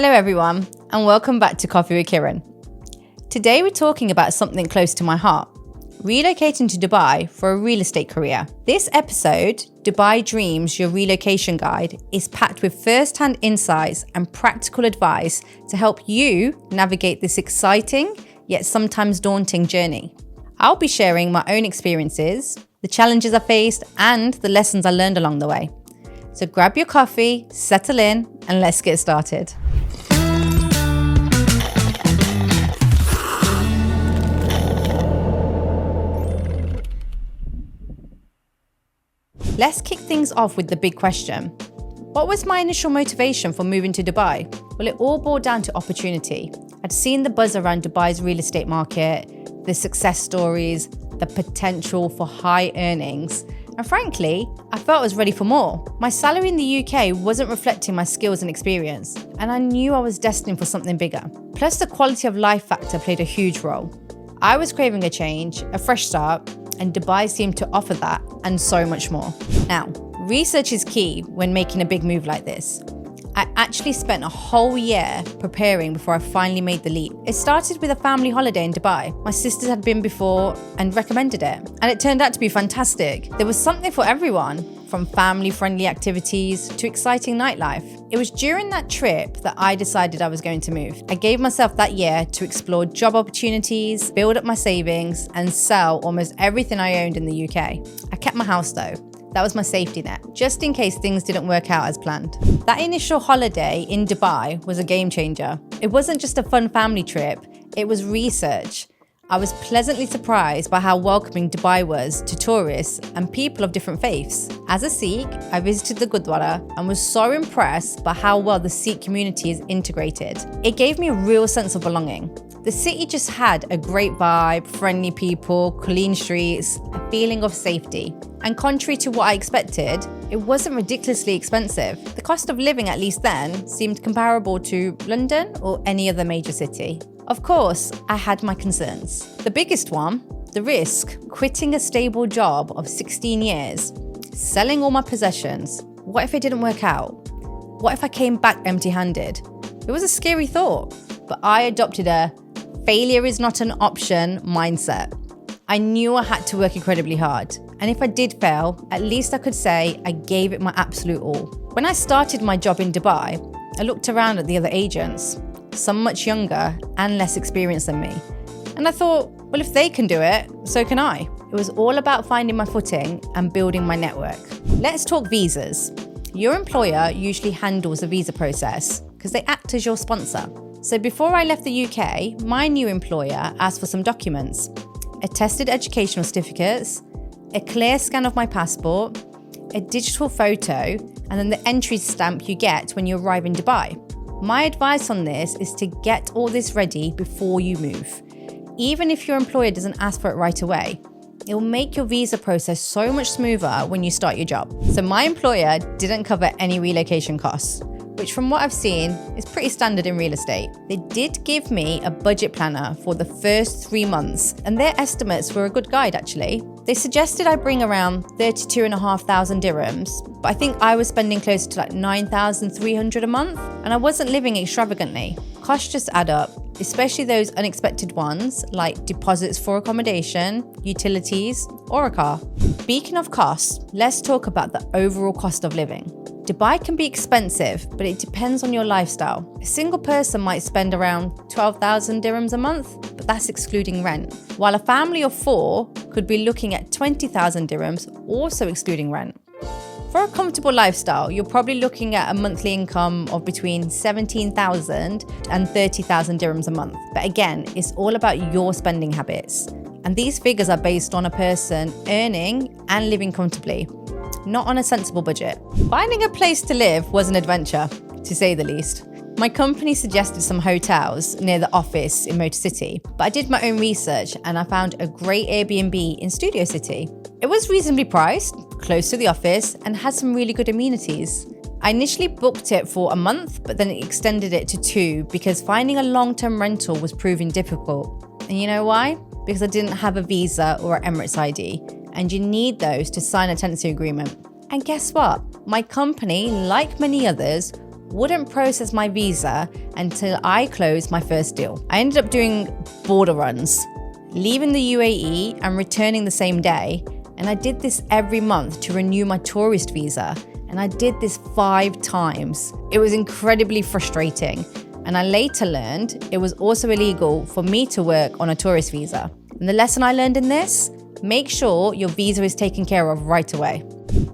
Hello everyone, and welcome back to Coffee with Kirren. Today we're talking about something close to my heart, relocating to Dubai for a real estate career. This episode, Dubai Dreams, your relocation guide, is packed with first-hand insights and practical advice to help you navigate this exciting yet sometimes daunting journey. I'll be sharing my own experiences, the challenges I faced, and the lessons I learned along the way. So grab your coffee, settle in, and let's get started. Let's kick things off with the big question. What was my initial motivation for moving to Dubai? Well, it all boiled down to opportunity. I'd seen the buzz around Dubai's real estate market, the success stories, the potential for high earnings. And frankly, I felt I was ready for more. My salary in the UK wasn't reflecting my skills and experience, and I knew I was destined for something bigger. Plus, the quality of life factor played a huge role. I was craving a change, a fresh start, and Dubai seemed to offer that and so much more. Now, research is key when making a big move like this. I actually spent a whole year preparing before I finally made the leap. It started with a family holiday in Dubai. My sisters had been before and recommended it, and it turned out to be fantastic. There was something for everyone, from family-friendly activities to exciting nightlife. It was during that trip that I decided I was going to move. I gave myself that year to explore job opportunities, build up my savings, and sell almost everything I owned in the UK. I kept my house though. That was my safety net, just in case things didn't work out as planned. That initial holiday in Dubai was a game changer. It wasn't just a fun family trip, it was research. I was pleasantly surprised by how welcoming Dubai was to tourists and people of different faiths. As a Sikh, I visited the Gurdwara and was so impressed by how well the Sikh community is integrated. It gave me a real sense of belonging. The city just had a great vibe, friendly people, clean streets, a feeling of safety. And contrary to what I expected, it wasn't ridiculously expensive. The cost of living, at least then, seemed comparable to London or any other major city. Of course, I had my concerns. The biggest one, the risk, quitting a stable job of 16 years, selling all my possessions. What if it didn't work out? What if I came back empty-handed? It was a scary thought, but I adopted a failure is not an option mindset. I knew I had to work incredibly hard. And if I did fail, at least I could say I gave it my absolute all. When I started my job in Dubai, I looked around at the other agents, some much younger and less experienced than me. And I thought, well, if they can do it, so can I. It was all about finding my footing and building my network. Let's talk visas. Your employer usually handles the visa process because they act as your sponsor. So before I left the UK, my new employer asked for some documents, attested educational certificates, a clear scan of my passport, a digital photo, and then the entry stamp you get when you arrive in Dubai. My advice on this is to get all this ready before you move. Even if your employer doesn't ask for it right away, it will make your visa process so much smoother when you start your job. So my employer didn't cover any relocation costs, which from what I've seen is pretty standard in real estate. They did give me a budget planner for the first 3 months, and their estimates were a good guide actually. They suggested I bring around 32,500 dirhams, but I think I was spending closer to like 9,300 a month, and I wasn't living extravagantly. Costs just add up, especially those unexpected ones like deposits for accommodation, utilities, or a car. Speaking of costs, let's talk about the overall cost of living. Dubai can be expensive, but it depends on your lifestyle. A single person might spend around 12,000 dirhams a month, but that's excluding rent. While a family of 4 could be looking at 20,000 dirhams, also excluding rent. For a comfortable lifestyle, you're probably looking at a monthly income of between 17,000 and 30,000 dirhams a month. But again, it's all about your spending habits. And these figures are based on a person earning and living comfortably, not on a sensible budget. Finding a place to live was an adventure, to say the least. My company suggested some hotels near the office in Motor City, but I did my own research and I found a great Airbnb in Studio City. It was reasonably priced, close to the office, and had some really good amenities. I initially booked it for a month, but then extended it to 2 because finding a long-term rental was proving difficult. And you know why? Because I didn't have a visa or an Emirates ID, and you need those to sign a tenancy agreement. And guess what? My company, like many others, wouldn't process my visa until I closed my first deal. I ended up doing border runs, leaving the UAE and returning the same day. And I did this every month to renew my tourist visa. And I did this 5 times. It was incredibly frustrating. And I later learned it was also illegal for me to work on a tourist visa. And the lesson I learned in this, make sure your visa is taken care of right away.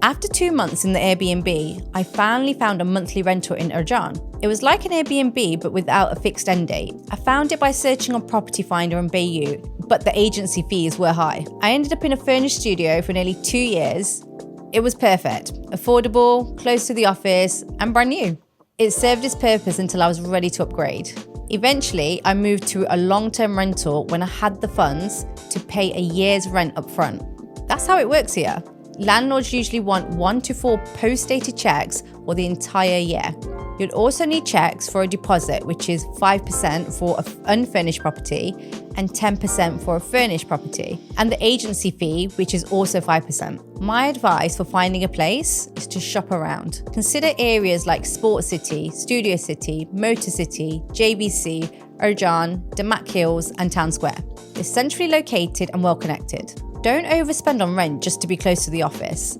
After 2 months in the Airbnb, I finally found a monthly rental in Urjan. It was like an Airbnb, but without a fixed end date. I found it by searching on Property Finder and Bayou, but the agency fees were high. I ended up in a furnished studio for nearly 2 years. It was perfect, affordable, close to the office, and brand new. It served its purpose until I was ready to upgrade. Eventually, I moved to a long-term rental when I had the funds to pay a year's rent up front. That's how it works here. Landlords usually want 1 to 4 post-dated checks for the entire year. You'd also need checks for a deposit, which is 5% for an unfurnished property and 10% for a furnished property, and the agency fee, which is also 5%. My advice for finding a place is to shop around. Consider areas like Sports City, Studio City, Motor City, JBC, Urjan, Damac Hills, and Town Square. They're centrally located and well connected. Don't overspend on rent just to be close to the office.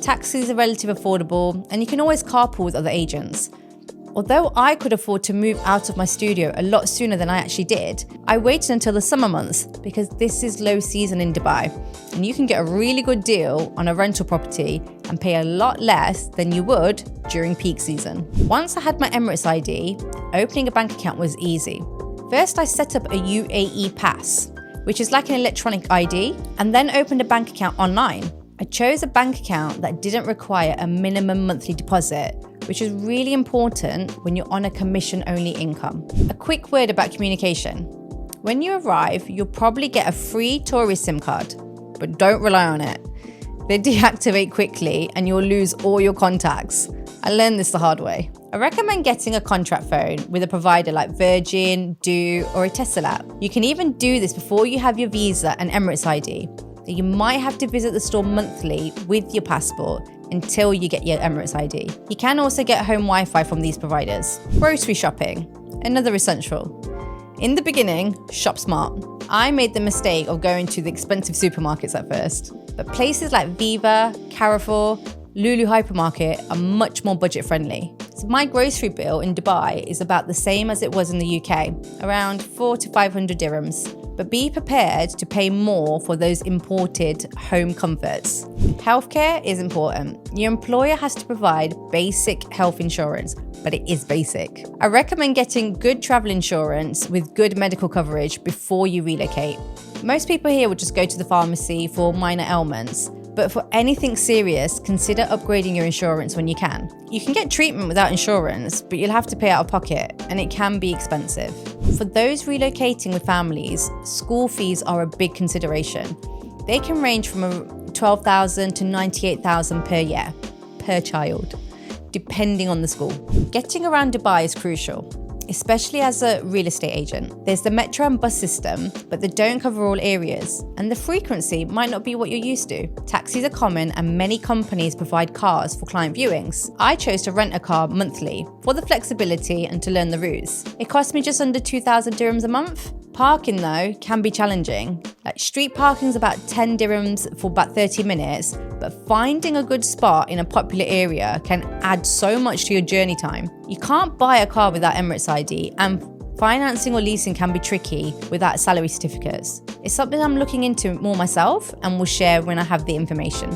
Taxis are relatively affordable, and you can always carpool with other agents. Although I could afford to move out of my studio a lot sooner than I actually did, I waited until the summer months because this is low season in Dubai, and you can get a really good deal on a rental property and pay a lot less than you would during peak season. Once I had my Emirates ID, opening a bank account was easy. First, I set up a UAE pass, which is like an electronic ID, and then opened a bank account online. I chose a bank account that didn't require a minimum monthly deposit, which is really important when you're on a commission-only income. A quick word about communication. When you arrive, you'll probably get a free tourist SIM card, but don't rely on it. They deactivate quickly and you'll lose all your contacts. I learned this the hard way. I recommend getting a contract phone with a provider like Virgin, Do, or a Tesla. You can even do this before you have your visa and Emirates ID. You might have to visit the store monthly with your passport until you get your Emirates ID. You can also get home Wi-Fi from these providers. Grocery shopping, another essential. In the beginning, shop smart. I made the mistake of going to the expensive supermarkets at first, but places like Viva, Carrefour, Lulu Hypermarket are much more budget friendly. So my grocery bill in Dubai is about the same as it was in the UK, around 400 to 500 dirhams. But be prepared to pay more for those imported home comforts. Healthcare is important. Your employer has to provide basic health insurance, but it is basic. I recommend getting good travel insurance with good medical coverage before you relocate. Most people here will just go to the pharmacy for minor ailments, but for anything serious, consider upgrading your insurance when you can. You can get treatment without insurance, but you'll have to pay out of pocket, and it can be expensive. For those relocating with families, school fees are a big consideration. They can range from 12,000 to 98,000 per year, per child, depending on the school. Getting around Dubai is crucial, especially as a real estate agent. There's the metro and bus system, but they don't cover all areas, and the frequency might not be what you're used to. Taxis are common, and many companies provide cars for client viewings. I chose to rent a car monthly for the flexibility and to learn the routes. It cost me just under 2,000 dirhams a month. Parking, though, can be challenging. Like street parking's about 10 dirhams for about 30 minutes, but finding a good spot in a popular area can add so much to your journey time. You can't buy a car without Emirates ID, and financing or leasing can be tricky without salary certificates. It's something I'm looking into more myself and will share when I have the information.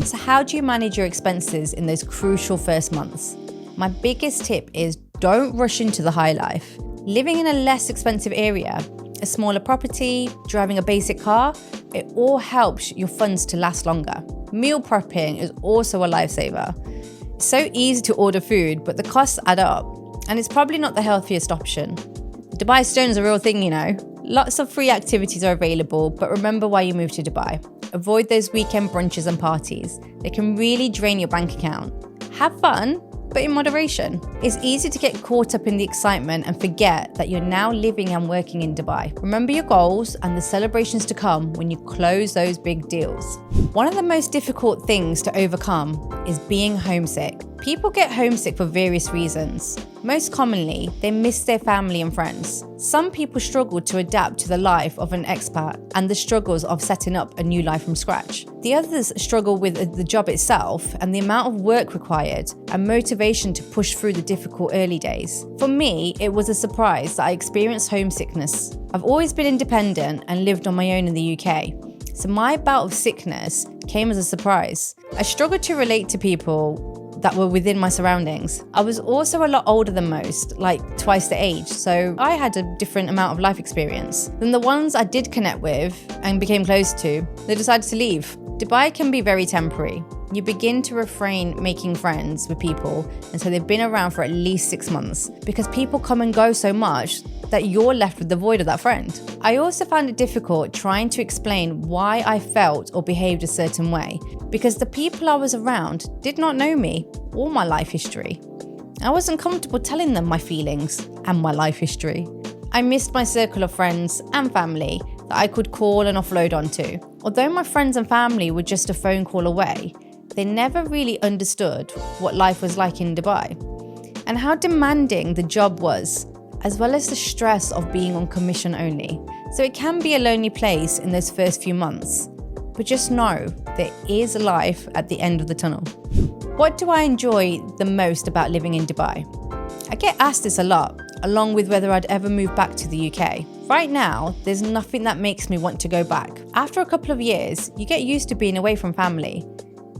So how do you manage your expenses in those crucial first months? My biggest tip is don't rush into the high life. Living in a less expensive area, a smaller property, driving a basic car, it all helps your funds to last longer. Meal prepping is also a lifesaver. It's so easy to order food, but the costs add up, and it's probably not the healthiest option. Dubai Stone is a real thing, you know. Lots of free activities are available, but remember why you moved to Dubai. Avoid those weekend brunches and parties. They can really drain your bank account. Have fun, but in moderation. It's easy to get caught up in the excitement and forget that you're now living and working in Dubai. Remember your goals and the celebrations to come when you close those big deals. One of the most difficult things to overcome is being homesick. People get homesick for various reasons. Most commonly, they miss their family and friends. Some people struggle to adapt to the life of an expat and the struggles of setting up a new life from scratch. The others struggle with the job itself and the amount of work required and motivation to push through the difficult early days. For me, it was a surprise that I experienced homesickness. I've always been independent and lived on my own in the UK. So my bout of sickness came as a surprise. I struggled to relate to people that were within my surroundings. I was also a lot older than most, like twice the age, so I had a different amount of life experience. Then the ones I did connect with and became close to, they decided to leave. Dubai can be very temporary. You begin to refrain making friends with people, and so they've been around for at least 6 months because people come and go so much that you're left with the void of that friend. I also found it difficult trying to explain why I felt or behaved a certain way because the people I was around did not know me or my life history. I wasn't comfortable telling them my feelings and my life history. I missed my circle of friends and family that I could call and offload onto. Although my friends and family were just a phone call away, they never really understood what life was like in Dubai and how demanding the job was, as well as the stress of being on commission only. So it can be a lonely place in those first few months, but just know there is life at the end of the tunnel. What do I enjoy the most about living in Dubai? I get asked this a lot, along with whether I'd ever move back to the UK. Right now, there's nothing that makes me want to go back. After a couple of years, you get used to being away from family.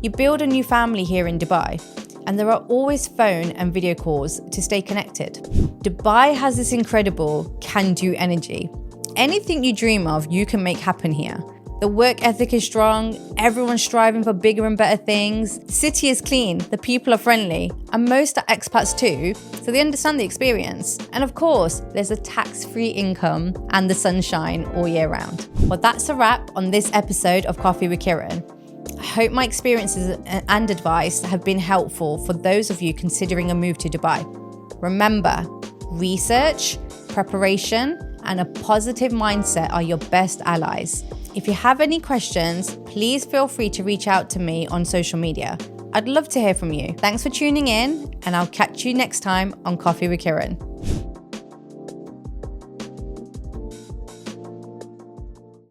You build a new family here in Dubai, and there are always phone and video calls to stay connected. Dubai has this incredible can-do energy. Anything you dream of, you can make happen here. The work ethic is strong, everyone's striving for bigger and better things, the city is clean, the people are friendly, and most are expats too, so they understand the experience. And of course, there's a tax-free income and the sunshine all year round. Well, that's a wrap on this episode of Coffee with Kirren. I hope my experiences and advice have been helpful for those of you considering a move to Dubai. Remember, research, preparation, and a positive mindset are your best allies. If you have any questions, please feel free to reach out to me on social media. I'd love to hear from you. Thanks for tuning in, and I'll catch you next time on Coffee with Kirren.